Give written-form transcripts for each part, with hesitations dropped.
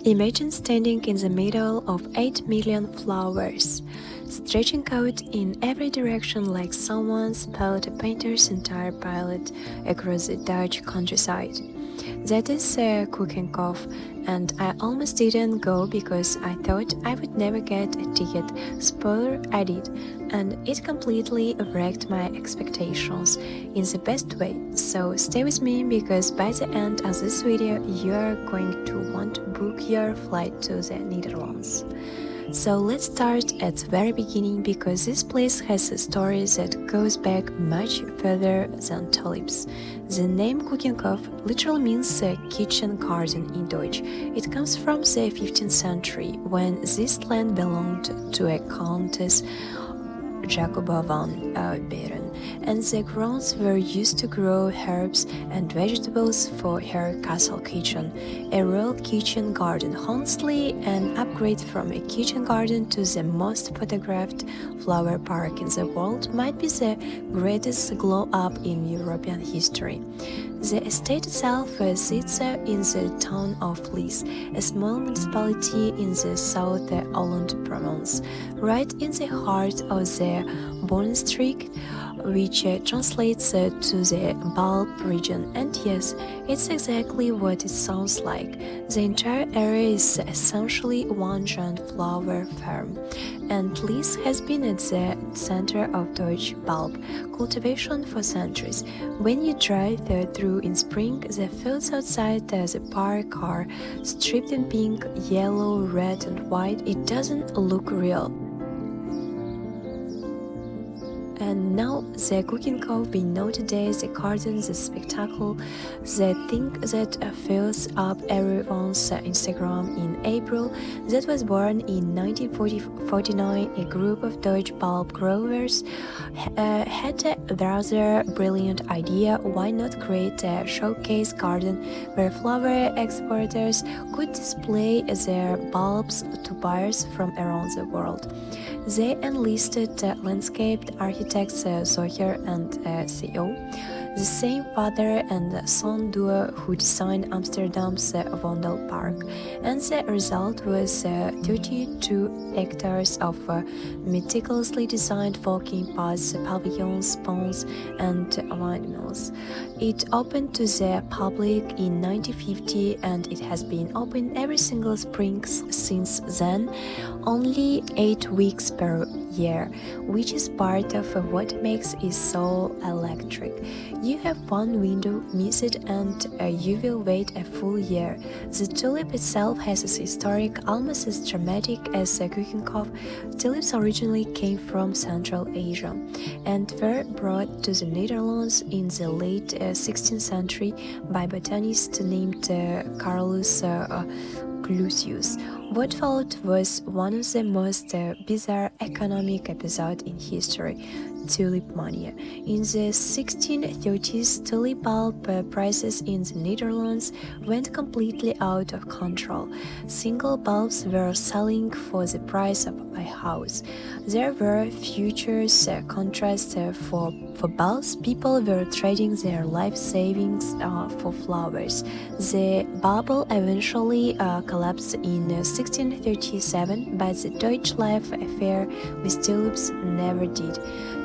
Imagine standing in the middle of 8 million flowers, stretching out in every direction like someone spelled a painter's entire palette across the Dutch countryside. That is Keukenhof, and I almost didn't go because I thought I would never get a ticket. Spoiler, I did, and it completely wrecked my expectations in the best way. So stay with me because by the end of this video you are going to want to book your flight to the Netherlands. So let's start at the very beginning because this place has a story that goes back much further than tulips. The name Keukenhof literally means kitchen garden in Dutch. It comes from the 15th century when this land belonged to a countess Jacoba van Beren, and the grounds were used to grow herbs and vegetables for her castle kitchen, a royal kitchen garden. Honestly, an upgrade from a kitchen garden to the most photographed flower park in the world might be the greatest glow-up in European history. The estate itself sits in the town of Lies, a small municipality in the South Holland province, right in the heart of the Bonnenstreek, which translates to the bulb region. And yes, it's exactly what it sounds like. The entire area is essentially one giant flower farm, and Lies has been at the center of Dutch bulb cultivation for centuries. When you drive through in spring, the fields outside the park are striped in pink, yellow, red and white. It doesn't look real. And now the Keukenhof we know today, the garden, the spectacle, the thing that fills up everyone's Instagram in April, that was born in 1949. A group of Dutch bulb growers had a rather brilliant idea. Why not create a showcase garden where flower exporters could display their bulbs to buyers from around the world? They enlisted landscape architects Zocher and CO, the same father and son duo who designed Amsterdam's Wondel Park, and the result was 32 hectares of meticulously designed walking paths, pavilions, ponds, and windmills. It opened to the public in 1950 and it has been open every single spring since then, only 8 weeks per year, which is part of what makes it so electric. You have one window, miss it, and you will wait a full year. The tulip itself has a historic, almost as dramatic as the Keukenhof. Tulips originally came from Central Asia and were brought to the Netherlands in the late 16th century by botanist named Carolus Clusius. What followed was one of the most bizarre economic episodes in history, tulip mania. In the 1630s, tulip bulb prices in the Netherlands went completely out of control. Single bulbs were selling for the price of a house. There were futures contracts for bulbs. People were trading their life savings for flowers. The bubble eventually collapsed in 1637, but the Dutch life affair with tulips never did.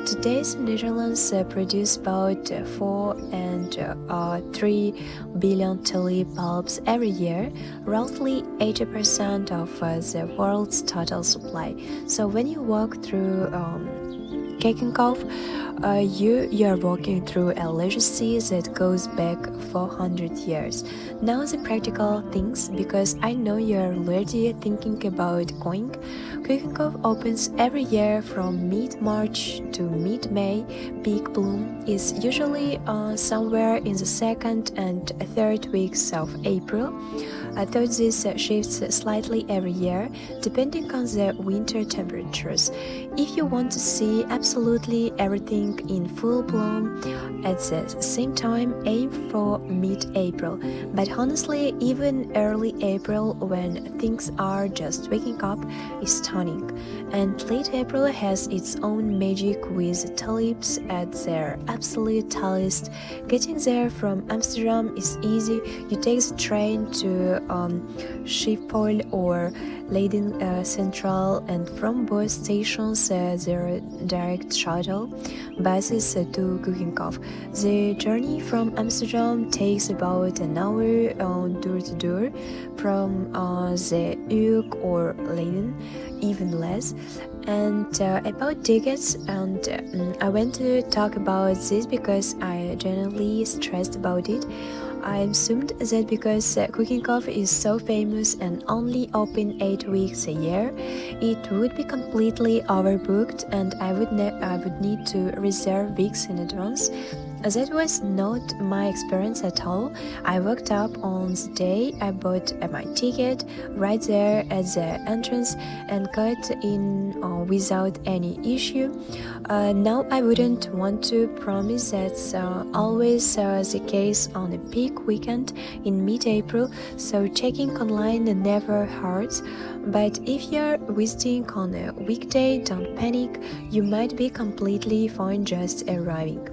Today, the Netherlands produce about 4 and 3 billion tulip bulbs every year, roughly 80% of the world's total supply. So when you walk through Keukenhof, you are walking through a legacy that goes back 400 years. Now the practical things, because I know you are already thinking about going. Keukenhof opens every year from mid-March to mid-May. Peak bloom is usually somewhere in the second and third weeks of April. Though this shifts slightly every year, depending on the winter temperatures. If you want to see absolutely everything in full bloom at the same time, aim for mid-April. But honestly, even early April, when things are just waking up, is stunning. And late April has its own magic with tulips at their absolute tallest. Getting there from Amsterdam is easy. You take the train to Schiphol or Leiden Central, and from both stations there are direct shuttle buses to Keukenhof. The journey from Amsterdam takes about an hour door to door, from the Uuk or Leiden even less. And about tickets, and I want to talk about this because I genuinely stressed about it. I assumed that because Keukenhof is so famous and only open 8 weeks a year, it would be completely overbooked and I would need to reserve weeks in advance. That was not my experience at all. I woke up on the day I bought my ticket right there at the entrance and got in without any issue. Now I wouldn't want to promise that's always the case on a peak weekend in mid-April, so checking online never hurts. But if you're visiting on a weekday, don't panic. You might be completely fine just arriving.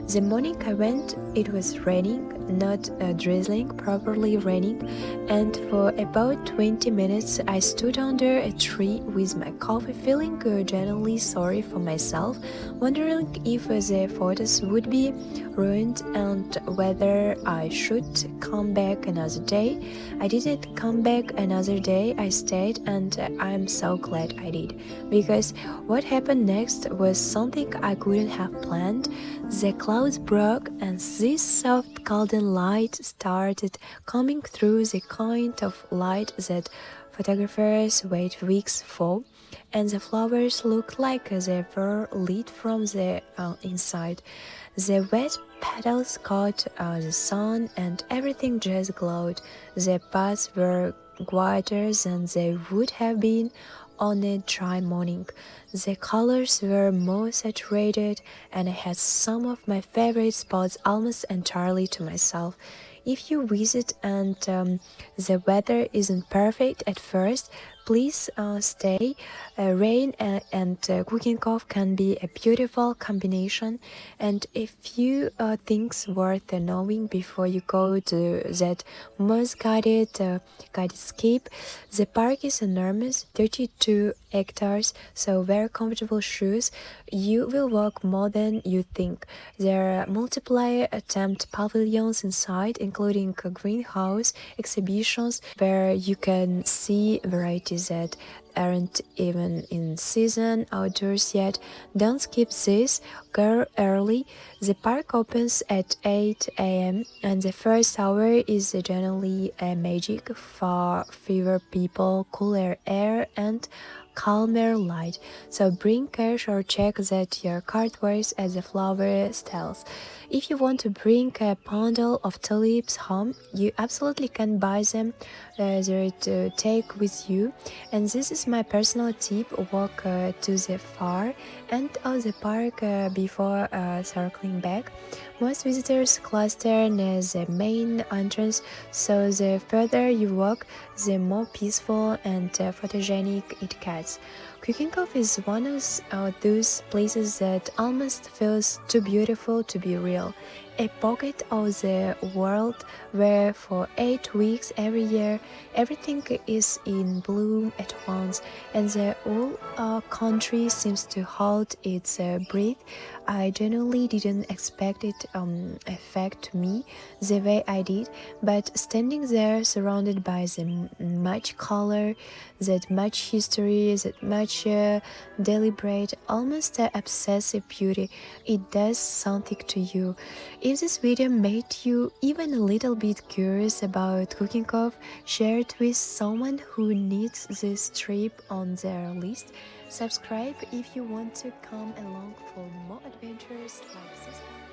The morning I went, it was raining, not drizzling, properly raining, and for about 20 minutes I stood under a tree with my coffee, feeling genuinely sorry for myself, wondering if the photos would be ruined and whether I should come back another day. I didn't come back another day, I stayed, and I'm so glad I did, because what happened next was something I couldn't have planned. The clouds broke and this soft golden light started coming through, the kind of light that photographers wait weeks for, and the flowers looked like they were lit from the inside. The wet petals caught the sun and everything just glowed. The paths were whiter than they would have been on a dry morning. The colors were more saturated and I had some of my favorite spots almost entirely to myself. If you visit and the weather isn't perfect at first, please stay. Rain and Keukenhof can be a beautiful combination, and a few things worth knowing before you go to that most guided escape. The park is enormous, 32 hectares, so wear comfortable shoes. You will walk more than you think. There are multiple tent pavilions inside, including a greenhouse exhibitions where you can see varieties that aren't even in season outdoors yet. Don't skip this, go early. The park opens at 8 a.m. and the first hour is generally magic, for fewer people, cooler air, and calmer light. So bring cash or check that your card works at the flower stalls. If you want to bring a bundle of tulips home, you absolutely can buy them there to take with you. And this is my personal tip: walk to the far end of the park before circling back. Most visitors cluster near the main entrance, so the further you walk, the more peaceful and photogenic it gets. Keukenhof is one of those places that almost feels too beautiful to be real. A pocket of the world where for 8 weeks every year everything is in bloom at once and the whole country seems to hold its breath. I genuinely didn't expect it affect me the way I did, but standing there surrounded by the much color, that much history, that much deliberate, almost obsessive beauty, it does something to you. If this video made you even a little bit curious about Keukenhof, share it with someone who needs this trip on their list. Subscribe if you want to come along for more adventures like this one.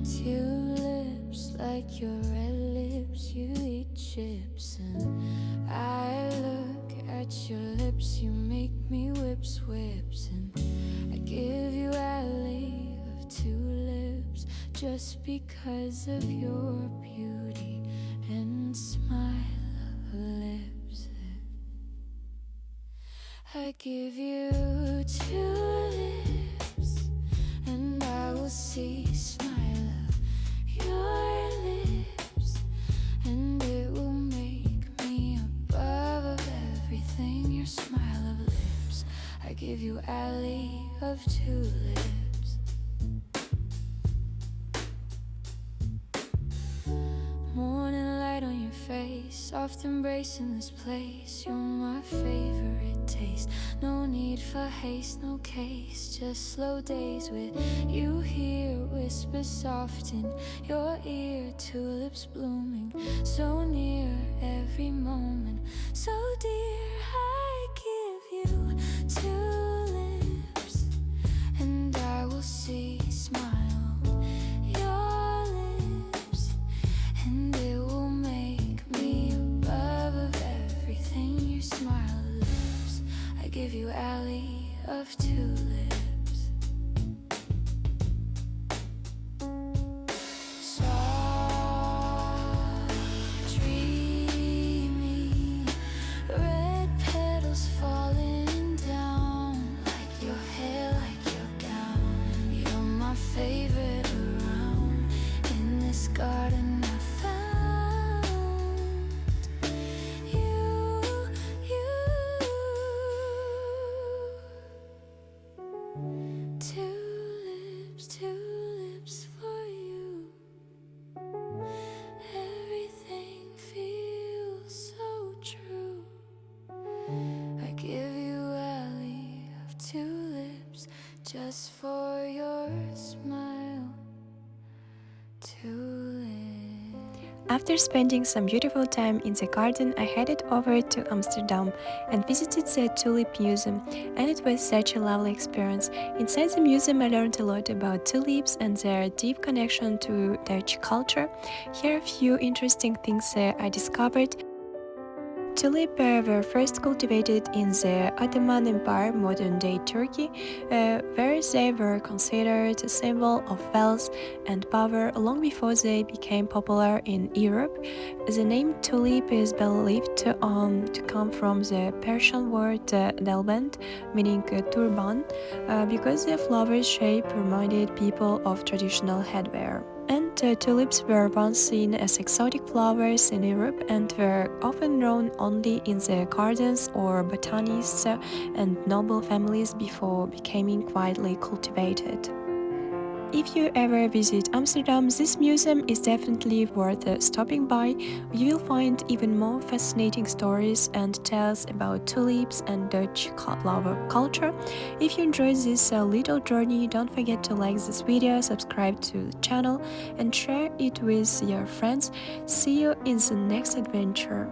Tulips, like your red lips, you eat chips, and I look at your lips, you make me whips, and I give you alley of tulips just because of your beauty and smile of lips. I give you tulips, and I will see smile of your lips, and it will make me above of everything. Your smile of lips, I give you alley of tulips. Morning light on your face, soft embrace in this place. You're my favorite taste. No need for haste, no case, just slow days with you here. Whisper soft in your ear, tulips blooming so near every moment. So dear, I give you tulips, and I will see smile your lips, and it will make me above of everything. Your smile lips, I give you alley of tulips. Soft, dreamy, red petals falling down, like your hair, like your gown. You're my favorite around in this garden I found. Tulips, tulips for you. Everything feels so true. I give you alley of tulips just for your smile. Tulips. After spending some beautiful time in the garden, I headed over to Amsterdam and visited the Tulip Museum, and it was such a lovely experience. Inside the museum I learned a lot about tulips and their deep connection to Dutch culture. Here are a few interesting things I discovered. Tulips were first cultivated in the Ottoman Empire, modern-day Turkey, where they were considered a symbol of wealth and power long before they became popular in Europe. The name tulip is believed to come from the Persian word delbent, meaning turban, because the flower's shape reminded people of traditional headwear. And tulips were once seen as exotic flowers in Europe and were often grown only in the gardens or botanists and noble families before becoming widely cultivated. If you ever visit Amsterdam, this museum is definitely worth stopping by. You will find even more fascinating stories and tales about tulips and Dutch flower culture. If you enjoyed this little journey, don't forget to like this video, subscribe to the channel, and share it with your friends. See you in the next adventure.